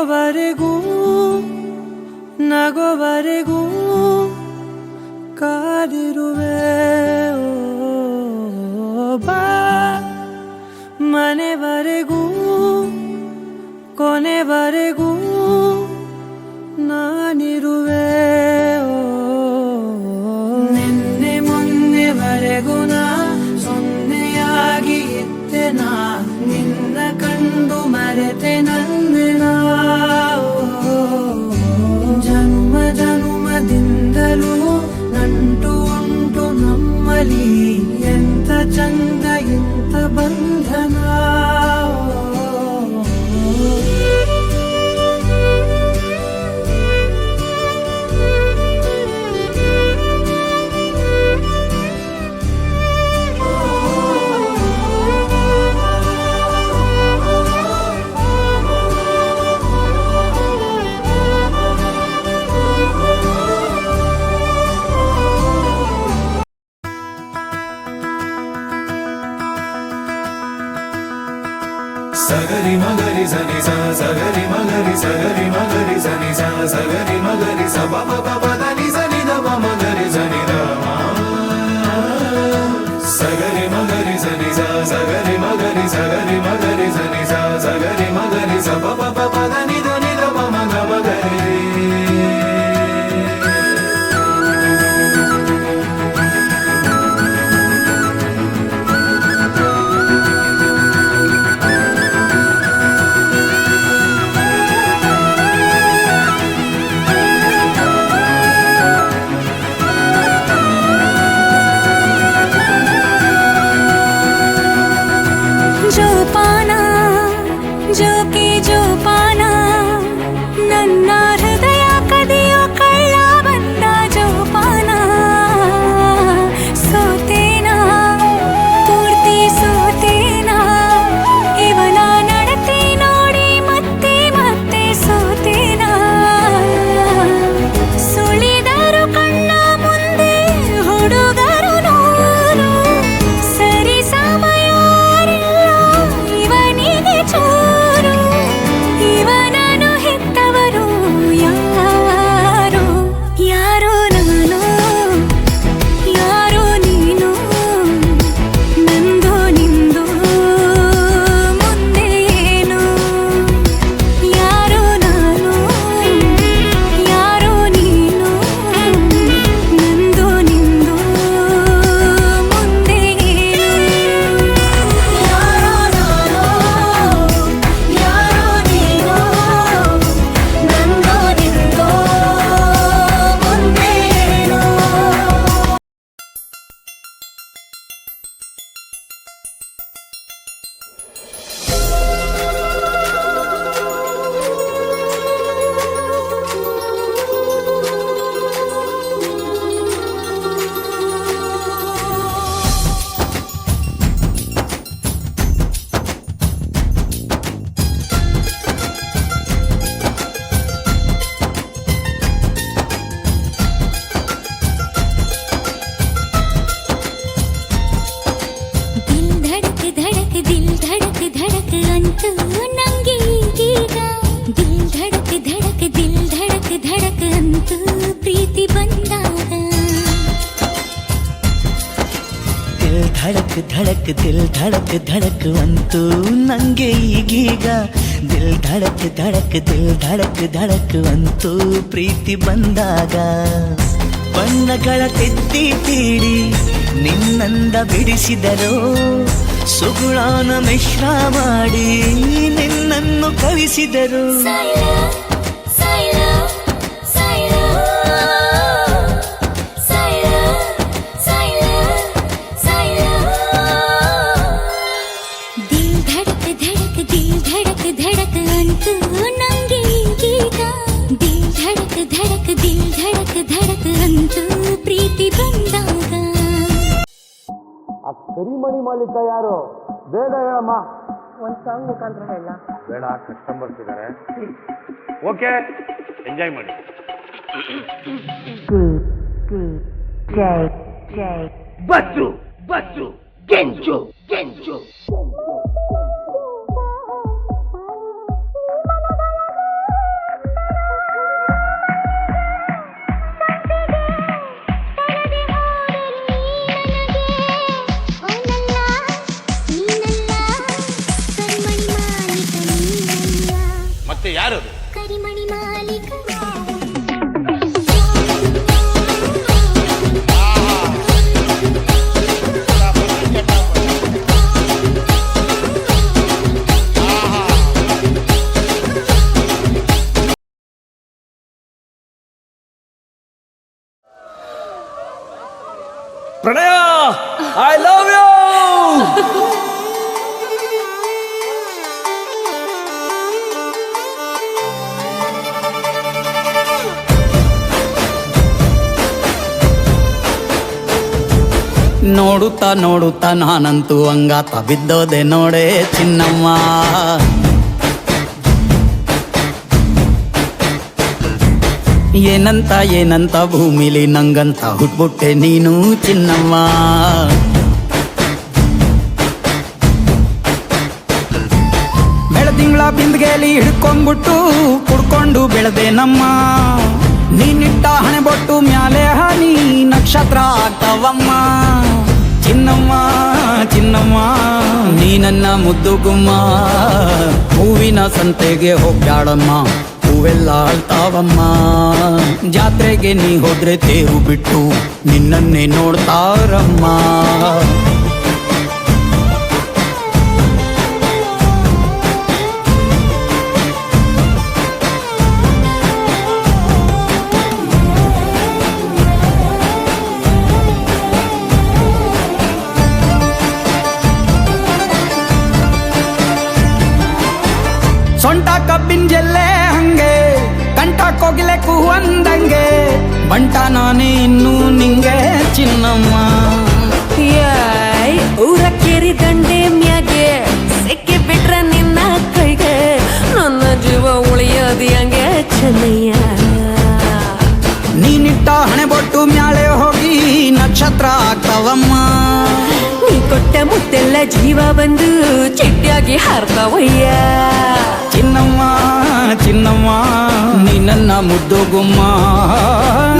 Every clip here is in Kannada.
ನಗೋವರೆಗೂ ನಗೋವರೆಗೂ ಕಾದಿರುವೆ ಬಾ ಮನೆವರೆಗೂ ಕೊನೆವರೆಗೂ ನಾನಿರುವೆ ನಿನ್ನೆ ಮೊನ್ನೆವರೆಗೂ ನಾ ಸೊನ್ನೆಯಾಗಿ ಇದ್ದೆ ನಾ ನಿನ್ನ ಕಂಡು ಮರೆತೆ ನನ್ನೆನ ಜನ್ಮ ಜನ್ಮದಿಂದಲೂ ನಂಟು ಉಂಟು ನಮ್ಮಲ್ಲಿ ಎಂತ ಚಂದ ಎಂತ ಬಂಧನ ಸಗರಿ ಮಗರಿ ಸನಿ ಸ ಸಗರಿ ಮಗರಿ ಸನಿ ಸ ಸಗರಿ ಮಗರಿ ಸ ಪ ಪ ಪ ನಿ ಸನಿ ದ ಪ ಮಗರಿ ಸನಿ ದ ಸಗರಿ ಮಗರಿ ಸನಿ ಸ ಸಗರಿ ಮಗರಿ ಸನಿ ಸ ಸಗರಿ ಮಗರಿ ಸ ಪ ಪ ಪ ನಿ ದ ಪ ಮಗ ಮಗರಿ ಜೋಪಾನ ನನ್ನ ಹೃದಯ ಕದಿಯೋ ಕಳ್ಳ ಬಂದ ಜೋಪಾನ ಸೋತೇನಾ ಪೂರ್ತಿ ಸೋತೇನಾ ಇವನ ನಡತೆ ನೋಡಿ ಮತ್ತೆ ಮತ್ತೆ ಸೋತೇನಾ ಸುಳಿದರು ಕಣ್ಣ ಮುಂದೆ ಹುಡುಗರು ನೂರು ಸರಿ ಸಮಯ ಇವನಿಗೆ ಚೂರು ಇವನನ್ನು ಹೆತ್ತವರು ಯಾರು ಯಾರೋ ನಾನು ಯಾರೋ ನೀನು ನಂದು ನಿಂದು ಮುಂದೆ ಏನು ಯಾರೋ ನಾನು ಯಾರೋ ನೀನು ನಂದು ನಿಂದು ಮುಂದೆ ಏನು ಯಾರೋ ನಾನು ಯಾರೋ ನೀನು ನಂದು ನಿಂದು ಮುಂದೆ ಏನು ದಿಲ್ ಧಡಕ್ ಧಡಕ್ ಅಂತೂ ನಂಗೆ ಈಗೀಗ ದಿಲ್ ಧಡಕ್ ಧಡಕ್ ಅಂತೂ ಪ್ರೀತಿ ಬಂದಾಗ ದಿಲ್ ಧಡಕ್ ಅಂತೂ ನಂಗೆ ಈಗೀಗ ದಿಲ್ ಧಡಕ್ ಅಂತೂ ಪ್ರೀತಿ ಬಂದಾಗ ಬಣ್ಣಗಳ ತೆತ್ತಿ ತೀಡಿ ನಿನ್ನಂದ ಬಿಡಿಸಿದರೋ ಸುಗುಣಾನ ಮಿಶ್ರ ಮಾಡಿ ನಿನ್ನನ್ನು ಕಳಿಸಿದರು ಧಡಕ್ ಅಂತೂ ನಂಗೆ ಈಗೀಗ ದಿಲ್ ಧಡಕ್ ಅಂತೂ ಪ್ರೀತಿ ಬಂದಾಗ ಆ ಕರಿಮಣಿ ಮಾಲೀಕ ಯಾರು ಬೇಗ ಹೇಳಮ್ಮ. ಒಂದು ಸಾಂಗ್ ಮುಖಾಂತರ ಹೇಳ ಬೇಡ, ಕಸ್ಟಮರ್ಸ್ ಇದ್ದಾರೆ. ಓಕೆ, ಎಂಜಾಯ್ ಮಾಡಿ. ಬಸ್ಸು ಬಸ್ಸು ಗೆಂಚು ಗೆಂಚು ಪ್ರಣಯ ಐ ಲವ್ ಯು. ನೋಡುತ್ತಾ ನೋಡುತ್ತಾ ನಾನಂತೂ ಹಂಗಾತ ಬಿದ್ದೋದೆ ನೋಡೆ ಚಿನ್ನಮ್ಮ. ಏನಂತ ಏನಂತ ಭೂಮಿಲಿ ನಂಗಂತ ಹುಟ್ಬಿಟ್ಟೆ ನೀನು ಚಿನ್ನಮ್ಮ. ಬೆಳದಿಂಗಳ ಬಿಂದಿಗೆಲಿ ಹಿಡ್ಕೊಂಡ್ಬಿಟ್ಟು ಕುಡ್ಕೊಂಡು ಬೆಳೆದೆ ನಮ್ಮ. ನೀನಿಟ್ಟ ಹಣೆ ಬೊಟ್ಟು ಮ್ಯಾಲೆ ಹನಿ ನಕ್ಷತ್ರ ಆಗ್ತಾವಮ್ಮ. ಚಿನ್ನಮ್ಮ ಚಿನ್ನಮ್ಮ ನೀ ನನ್ನ ಮುದ್ದು ಗುಮ್ಮ. ಹೂವಿನ ಸಂತೆಗೆ ಹೋಗ್ಯಾಡಮ್ಮ, ಹೂವೆಲ್ಲ ಅಳ್ತಾವಮ್ಮ. ಜಾತ್ರೆಗೆ ನೀ ಹೋದ್ರೆ ತೇರು ಬಿಟ್ಟು ನಿನ್ನನ್ನೇ ನೋಡ್ತಾರಮ್ಮ. ಸೊಂಟ ಕಬ್ಬಿನ ಜಲ್ಲೆ ಹಂಗೆ, ಕಂಠ ಕೋಗಿಲೆ ಕೂವಂದಂಗೆ, ಬಂಟ ನಾನೇ ಇನ್ನು ನಿಂಗೆ ಚಿನ್ನಮ್ಮ. ಯಾಯ್ ಊರ ಕೇರಿ ದಂಡೆ ಮ್ಯಾಗೆ ಸೆಕ್ಕೆ ಬಿಟ್ರ ನಿನ್ನ ಕೈಗೆ, ನನ್ನ ಜೀವ ಉಳಿಯೋದು ಹಂಗೆ ಚೆನ್ನಯ್ಯ. ನೀನಿಟ್ಟ ಹಣೆ ಬೊಟ್ಟು ಮ್ಯಾಳೆ ಹೋಗಿ ನಕ್ಷತ್ರ ಆಗ್ತಾವಮ್ಮ. ನೀ ಕೊಟ್ಟ ಮುತ್ತೆಲ್ಲ ಜೀವ ಬಂದು ಚಿಟ್ಟಿಯಾಗಿ ಹಾರ್ತಾವಯ್ಯ. ಚಿನ್ನಮ್ಮ ಚಿನ್ನಮ್ಮ ನೀ ನನ್ನ ಮುದ್ದು ಗುಮ್ಮ.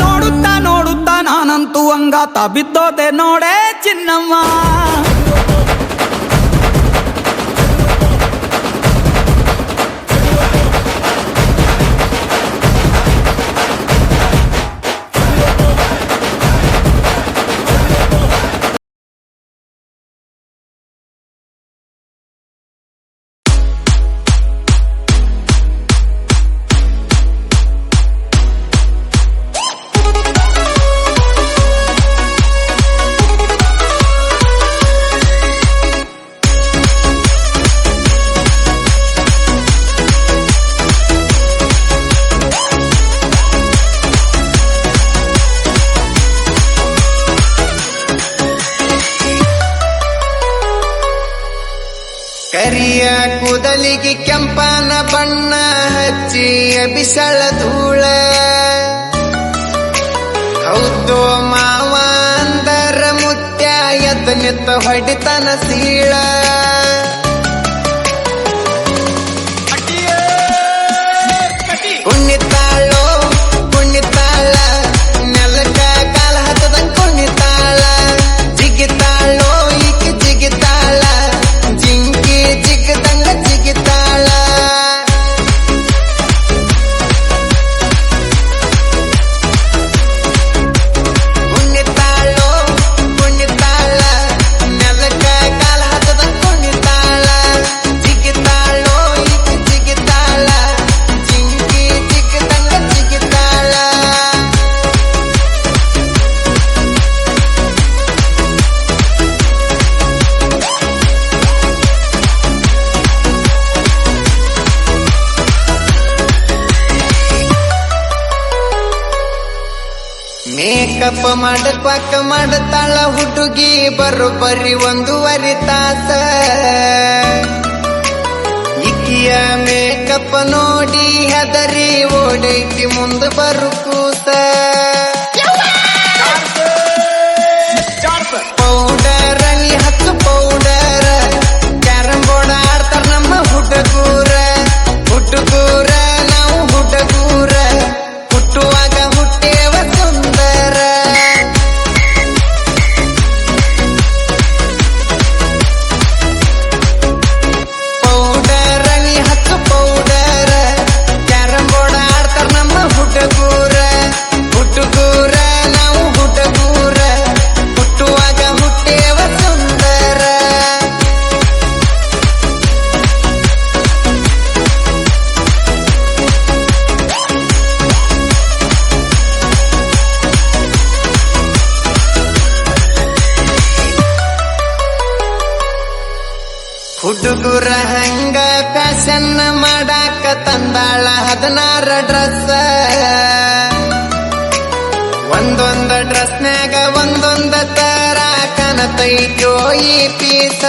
ನೋಡುತ್ತಾ ನೋಡುತ್ತಾ ನಾನಂತೂ ಹಂಗಾತ ಬಿದ್ದೋದೆ ನೋಡೆ ಚಿನ್ನಮ್ಮ. ಕರಿಯ ಕೂದಲಿಗೆ ಕೆಂಪನ ಬಣ್ಣ ಹಚ್ಚಿ ಬಿಸಳ ಧೂಳ. ಹೌದು ಮಾವ ಅಂದರ ಮುತ್ಯ ಎದ್ದ ನಿತ್ತ ಹೊಡಿತನ ಸೀಳ. ಕುಣಿತಾಳೋ ಕುಣಿತಾಳ ನೆಲಕ ಕಾಲ ಹತ್ತದಂಗ ಕುಣಿತಾಳ. ಜಿಗಿತಾಳೋ ಈಕೆ ಜಿಗಿತಾಳ, ಜಿಂಕಿ ಜಿಗದಂಗ ಜಿಗಿತಾಳ. ಕುಣಿತಾಳೋ ಕುಣಿತಾಳ ನೆಲಕ ಕಾಲ ಹತ್ತದಂಗ ಕುಣಿತಾಳ. ಜಿಗಿತಾಳೋ ಈಕೆ ಜಿಗಿತಾಳ, ಜಿಂಕಿ ಜಿಗದಂಗ ಜಿಗಿತಾಳ. ಮೇಕಪ್ ಮಾಡಕ್ವಾಕ ಮಾಡತಾಳ ಹುಡುಗಿ ಬರೋಬ್ಬರಿ 1.5 ತಾಸ. ಇಕ್ಕಿಯ ಮೇಕಪ್ ನೋಡಿ ಹೆದರಿ ಓಡೈತಿ ಮುಂದೆ ಬರು ಕೂಸ. ಪೌಡರ್ ನೀ ಹತ್ತು ಪೌಡರ್, ಕ್ಯಾರಂ ಬೋರ್ಡ್ ಆಡ್ತಾರ ನಮ್ಮ ಹುಡುಗೂರ. ಹುಡುಗೂರ ನಾವು ಹುಡುಗೂರ, ಹುಟ್ಟುವಾಗ ಹುಟ್ಟೇವ ಸುಂದರ. ಪೌಡರ್ ನೀ ಹತ್ತು ಪೌಡರ್, ಕ್ಯಾರಂ ಬೋರ್ಡ್ ಆಡ್ತಾರ ನಮ್ಮ ಹುಡುಗೂರ. ಹುಡುಗೂರ ಹಂಗ ಫ್ಯಾಷನ್ ಮಾಡಾಕ ತಂದಾಳ 16 ಡ್ರೆಸ್ ಒಂದೊಂದ ಡ್ರೆಸ್ನ್ಯಾಗ ಒಂದೊಂದ ತರ ಕಾಣತೈತೋ ಈ ಪೀಸ